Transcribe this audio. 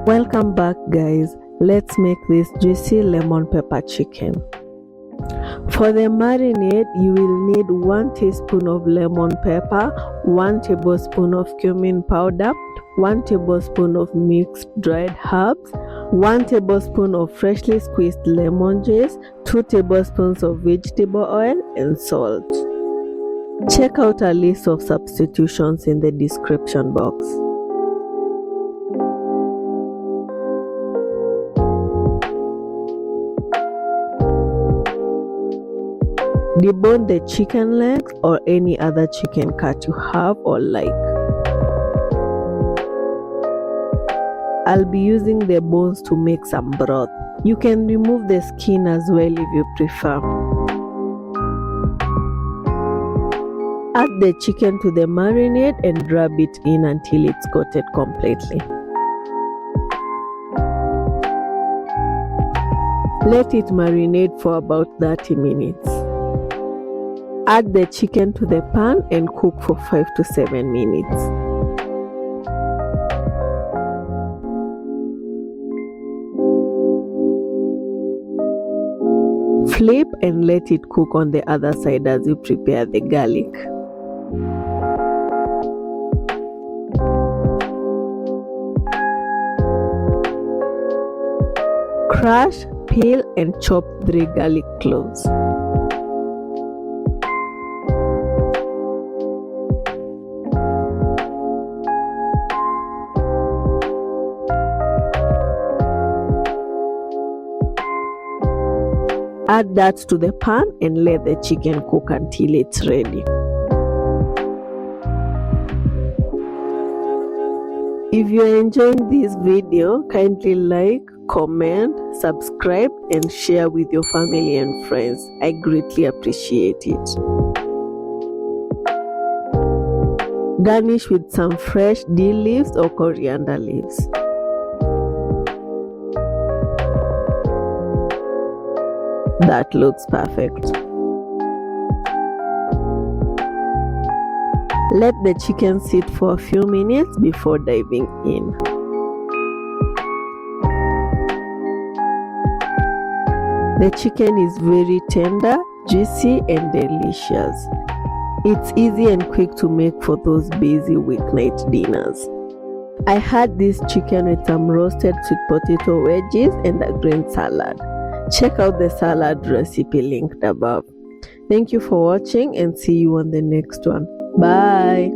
Welcome back, guys. Let's make this juicy lemon pepper chicken. For the marinade, you will need 1 teaspoon of lemon pepper, 1 tablespoon of cumin powder, 1 tablespoon of mixed dried herbs, 1 tablespoon of freshly squeezed lemon juice, 2 tablespoons of vegetable oil, and salt. Check out a list of substitutions in the description box. Debone the chicken legs or any other chicken cut you have or like. I'll be using the bones to make some broth. You can remove the skin as well if you prefer. Add the chicken to the marinade and rub it in until it's coated completely. Let it marinate for about 30 minutes. Add the chicken to the pan and cook for 5 to 7 minutes. Flip and let it cook on the other side as you prepare the garlic. Crush, peel and chop 3 garlic cloves. Add that to the pan and let the chicken cook until it's ready. If you're enjoying this video, kindly like, comment, subscribe and share with your family and friends. I greatly appreciate it. Garnish with some fresh dill leaves or coriander leaves. That looks perfect. Let the chicken sit for a few minutes before diving in. The chicken is very tender, juicy and delicious. It's easy and quick to make for those busy weeknight dinners. I had this chicken with some roasted sweet potato wedges and a green salad. Check out the salad recipe linked above. Thank you for watching and see you on the next one. Bye.